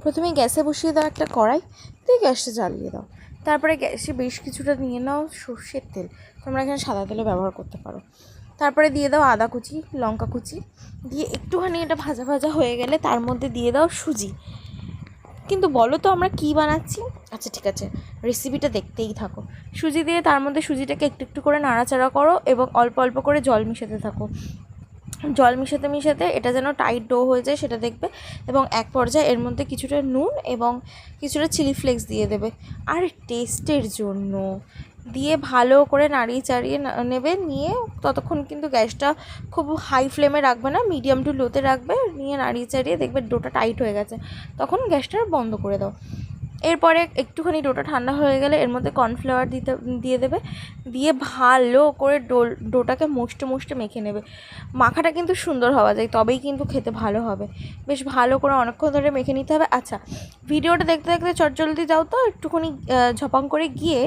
প্রথমে গ্যাসে বসিয়ে দাও একটা কড়াই, দিয়ে গ্যাসটা জ্বালিয়ে দাও। তারপরে গ্যাসে বেশ কিছুটা নিয়ে নাও সর্ষের তেল, তোমরা এখানে সাদা তেলও ব্যবহার করতে পারো। তারপরে দিয়ে দাও আদা কুচি, লঙ্কা কুচি, দিয়ে একটুখানি এটা ভাজা ভাজা হয়ে গেলে তার মধ্যে দিয়ে দাও সুজি। কিন্তু বলো তো আমরা কী বানাচ্ছি? আচ্ছা ঠিক আছে, রেসিপিটা দেখতেই থাকো। সুজি দিয়ে তার মধ্যে সুজিটাকে একটু একটু করে নাড়াচাড়া করো এবং অল্প অল্প করে জল মিশাতে থাকো। জল মিশাতে মিশাতে এটা যেন টাইট ডো হয়ে যায় সেটা দেখবে, এবং এক পর্যায়ে এর মধ্যে কিছুটা নুন এবং কিছুটা চিলি ফ্লেক্স দিয়ে দেবে আর টেস্টের জন্য দিয়ে ভালো করে নাড়িয়ে চাড়িয়ে নেবে। নিয়ে ততক্ষণ কিন্তু গ্যাসটা খুব হাই ফ্লেমে রাখবে না, মিডিয়াম টু লোতে রাখবে। নিয়ে নাড়িয়ে চাড়িয়ে দেখবে ডোটা টাইট হয়ে গেছে, তখন গ্যাসটা বন্ধ করে দাও। এরপরে একটুখানি ডোটা ঠান্ডা হয়ে গেলে এর মধ্যে কর্নফ্লাওয়ার দিয়ে দেবে, দিয়ে ভালো করে ডোটাকে মুষ্টে মুষ্টে মেখে নেবে। মাখাটা কিন্তু সুন্দর হওয়া যায়, তবেই কিন্তু খেতে ভালো হবে। বেশ ভালো করে অনেকক্ষণ ধরে মেখে নিতে হবে। আচ্ছা, ভিডিওটা দেখতে দেখতে চটজলদি যাও তো, একটুখানি ঝপাং করে গিয়ে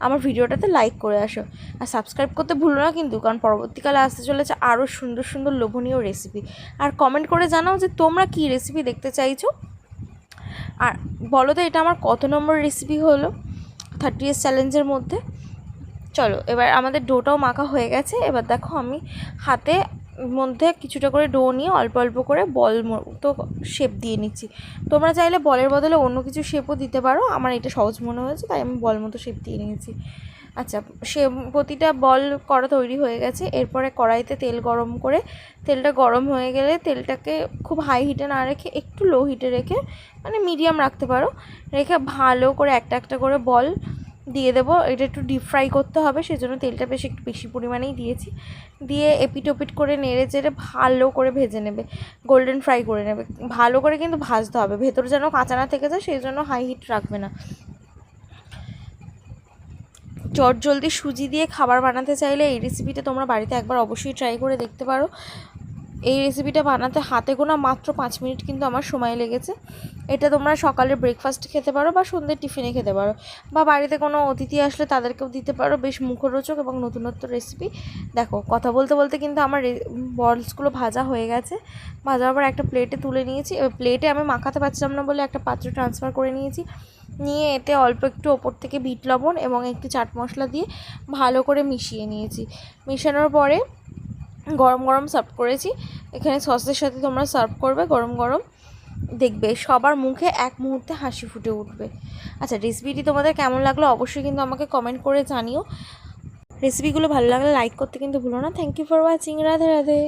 আমার ভিডিওটাতে লাইক করে আসো, আর সাবস্ক্রাইব করতে ভুলো না কিন্তু, কারণ পরবর্তীকালে আসতে চলেছে আরও সুন্দর সুন্দর লোভনীয় রেসিপি। আর কমেন্ট করে জানাও যে তোমরা কী রেসিপি দেখতে চাইছো। আর বলো তো এটা আমার কত নম্বর রেসিপি হলো 30 চ্যালেঞ্জের মধ্যে। চলো, এবার আমাদের ডোটাও মাখা হয়ে গেছে। এবার দেখো আমি হাতে মধ্যে কিছুটা করে ডো নিয়ে অল্প অল্প করে বল মতো শেপ দিয়ে নিচ্ছি। তোমরা চাইলে বলের বদলে অন্য কিছু শেপও দিতে পারো, আমার এটা সহজ মনে হয়েছে তাই আমি বল মতো শেপ দিয়ে নিয়েছি। আচ্ছা, প্রতিটা বল করা তৈরি হয়ে গেছে। এরপরে কড়াইতে তেল গরম করে, তেলটা গরম হয়ে গেলে তেলটাকে খুব হাই হিটে না রেখে একটু লো হিটে রেখে, মানে মিডিয়াম রাখতে পারো, রেখে ভালো করে একটা একটা করে বল দিয়ে দেবো। এটা একটু ডিপ ফ্রাই করতে হবে, সেজন্য তেলটা বেশ একটু বেশি পরিমাণেই দিয়েছি। দিয়ে এপিট ওপিট করে নেড়ে চেড়ে ভালো করে ভেজে নেবে, গোল্ডেন ফ্রাই করে নেবে। ভালো করে কিন্তু ভাজতে হবে, ভেতর যেন কাঁচা না থেকে যায়, সেই জন্য হাই হিট রাখবে না। চটজলদি সুজি দিয়ে খাবার বানাতে চাইলে এই রেসিপিটা তোমরা বাড়িতে একবার অবশ্যই ট্রাই করে দেখতে পারো। এই রেসিপিটা বানাতে হাতে গোনা মাত্র 5 মিনিট কিন্তু আমার সময় লেগেছে। এটা তোমরা সকালের ব্রেকফাস্টে খেতে পারো বা সন্ধ্যের টিফিনে খেতে পারো, বা বাড়িতে কোনো অতিথি আসলে তাদেরকেও দিতে পারো। বেশ মুখরোচক এবং নতুনত্ব রেসিপি। দেখো, কথা বলতে বলতে কিন্তু আমার বলসগুলো ভাজা হয়ে গেছে। ভাজা হওয়ার পর একটা প্লেটে তুলে নিয়েছি। প্লেটে আমি মাখাতে পারছিলাম না বলে একটা পাত্রে ট্রান্সফার করে নিয়েছি। নিয়ে এতে অল্প একটু ওপর থেকে বিট লবণ এবং একটু চাট মশলা দিয়ে ভালো করে মিশিয়ে নিয়েছি। মেশানোর পরে গরম গরম সার্ভ করেছি। এখানে সসের সাথে তোমরা সার্ভ করবে গরম গরম, দেখবে সবার মুখে এক মুহূর্তে হাসি ফুটে উঠবে। আচ্ছা, রেসিপিটি তোমাদের কেমন লাগলো অবশ্যই কিন্তু আমাকে কমেন্ট করে জানিও। রেসিপিগুলো ভালো লাগলে লাইক করতে কিন্তু ভুলো না। Thank you for watching. Radhe Radhe.